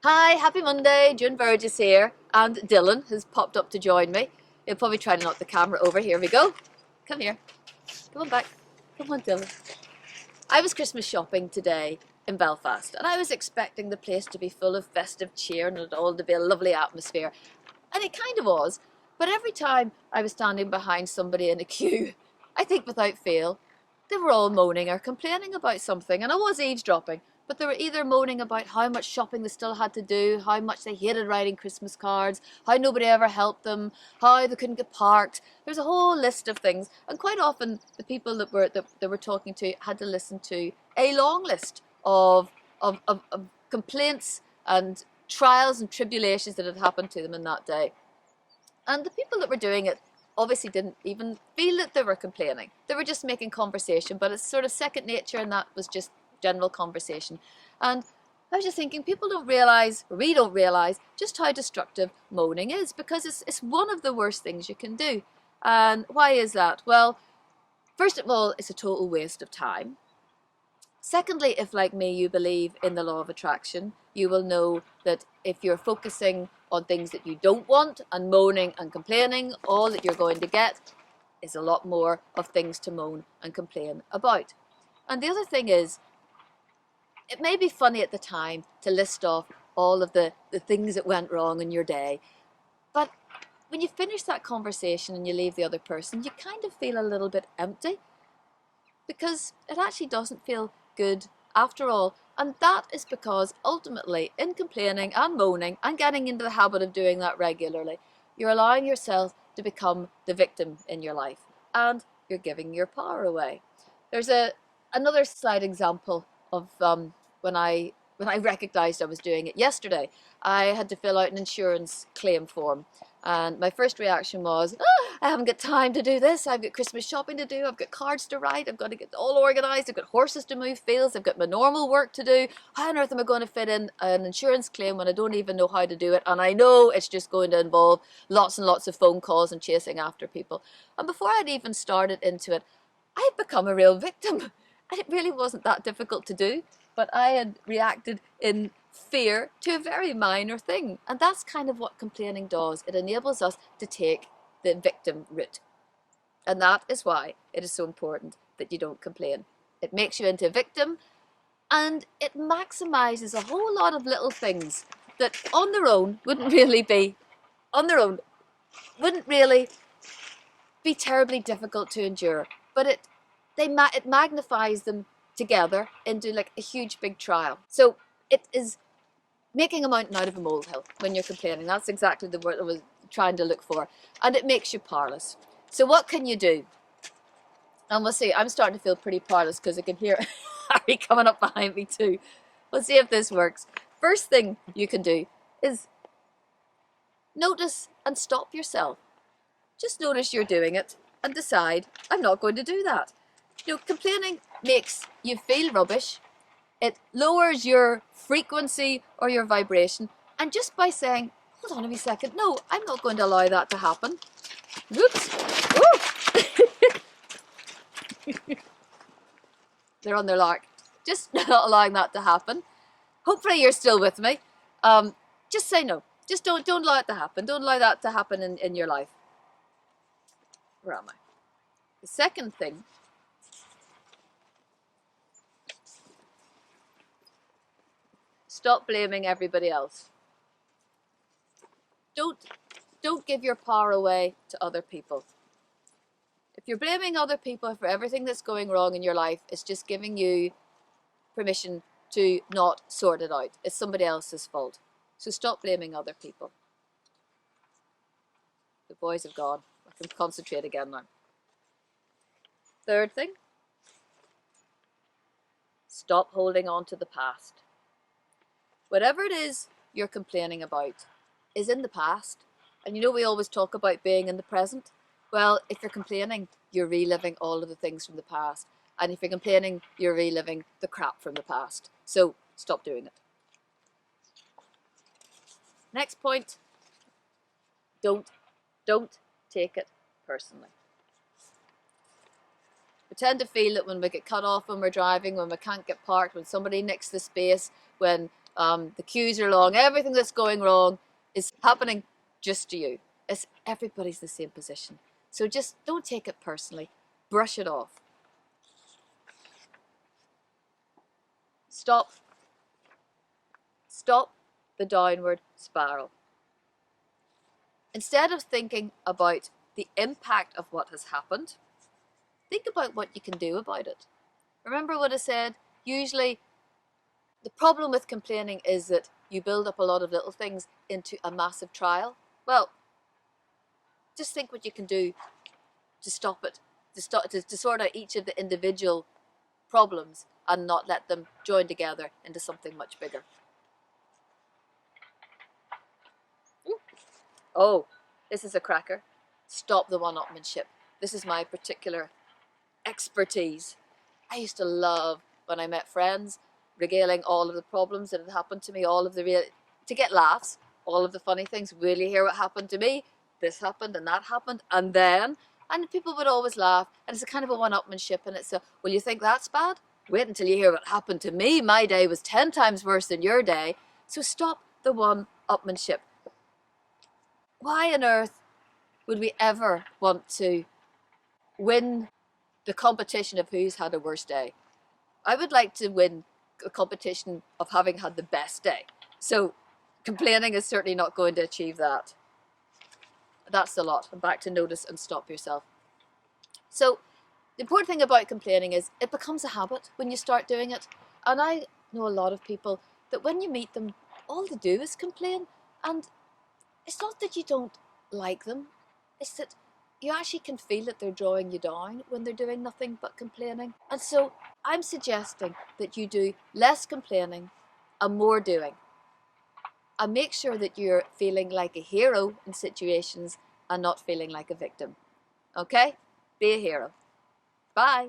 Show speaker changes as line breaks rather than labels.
Hi, happy Monday. June Burgess here, and Dylan has popped up to join me. He'll probably try to knock the camera over. Here we go. Come here. Come on back. Come on, Dylan. I was Christmas shopping today in Belfast, and I was expecting the place to be full of festive cheer and it all to be a lovely atmosphere. And it kind of was. But every time I was standing behind somebody in a queue, I think without fail, they were all moaning or complaining about something. And I was eavesdropping, but they were either moaning about how much shopping they still had to do, how much they hated writing Christmas cards, how nobody ever helped them, how they couldn't get parked. There's a whole list of things. And quite often the people that they were talking to had to listen to a long list of complaints and trials and tribulations that had happened to them in that day. And the people that were doing it obviously didn't even feel that they were complaining. They were just making conversation, but it's sort of second nature, and that was just general conversation. And I was just thinking, people don't realise, or we don't realise, just how destructive moaning is, because it's one of the worst things you can do. And why is that? Well, first of all, it's a total waste of time. Secondly, if like me you believe in the law of attraction, you will know that if you're focusing on things that you don't want and moaning and complaining, all that you're going to get is a lot more of things to moan and complain about. And the other thing is, it may be funny at the time to list off all of the things that went wrong in your day, but when you finish that conversation and you leave the other person, you kind of feel a little bit empty, because it actually doesn't feel good after all. And that is because ultimately, in complaining and moaning and getting into the habit of doing that regularly, you're allowing yourself to become the victim in your life, and you're giving your power away. There's another slight example of when I recognized I was doing it yesterday. I had to fill out an insurance claim form, and my first reaction was, I haven't got time to do this. I've got Christmas shopping to do. I've got cards to write. I've got to get all organised. I've got horses to move fields. I've got my normal work to do. How on earth am I going to fit in an insurance claim when I don't even know how to do it? And I know it's just going to involve lots and lots of phone calls and chasing after people. And before I'd even started into it, I had become a real victim. And it really wasn't that difficult to do, but I had reacted in fear to a very minor thing. And that's kind of what complaining does. It enables us to take the victim route. And that is why it is so important that you don't complain. It makes you into a victim, and it maximizes a whole lot of little things that on their own wouldn't really be, on their own, wouldn't really be terribly difficult to endure. But it magnifies them together into like a huge big trial. So it is making a mountain out of a molehill when you're complaining. That's exactly the word I was trying to look for. And it makes you powerless. So what can you do? And we'll see. I'm starting to feel pretty powerless because I can hear Harry coming up behind me too. We'll see if this works. First thing you can do is notice and stop yourself. Just notice you're doing it and decide, I'm not going to do that. Complaining makes you feel rubbish. It lowers your frequency or your vibration. And just by saying, hold on a wee second, no, I'm not going to allow that to happen. Whoops. They're on their lark. Just not allowing that to happen. Hopefully you're still with me. Just say no. Just don't allow it to happen. Don't allow that to happen in your life. Where am I? The second thing, stop blaming everybody else. Don't give your power away to other people. If you're blaming other people for everything that's going wrong in your life, it's just giving you permission to not sort it out. It's somebody else's fault. So stop blaming other people. The boys have gone. I can concentrate again now. Third thing, stop holding on to the past. Whatever it is you're complaining about is in the past. And we always talk about being in the present. Well, if you're complaining, you're reliving all of the things from the past. And if you're complaining, you're reliving the crap from the past. So stop doing it. Next point, don't take it personally. We tend to feel that when we get cut off when we're driving, when we can't get parked, when somebody nicks the space, when the queues are long, everything that's going wrong is happening just to you. Everybody's the same position. So just don't take it personally. Brush it off. Stop the downward spiral. Instead of thinking about the impact of what has happened, think about what you can do about it. Remember what I said? Usually the problem with complaining is that you build up a lot of little things into a massive trial. Well, just think what you can do to stop it, to sort out each of the individual problems and not let them join together into something much bigger. Oh, this is a cracker. Stop the one-upmanship. This is my particular expertise. I used to love when I met friends regaling all of the problems that had happened to me, all of the to get laughs, all of the funny things. Will you hear what happened to me? This happened and that happened, and then, and people would always laugh, and it's a kind of a one-upmanship, and it's a, well, you think that's bad? Wait until you hear what happened to me. My day was 10 times worse than your day. So stop the one-upmanship. Why on earth would we ever want to win the competition of who's had a worse day? I would like to win a competition of having had the best day. So complaining is certainly not going to achieve that. That's the lot. And back to notice and stop yourself. So the important thing about complaining is it becomes a habit when you start doing it. And I know a lot of people that when you meet them, all they do is complain. And it's not that you don't like them, it's that you actually can feel that they're drawing you down when they're doing nothing but complaining. And so I'm suggesting that you do less complaining and more doing. And make sure that you're feeling like a hero in situations and not feeling like a victim. Okay? Be a hero. Bye.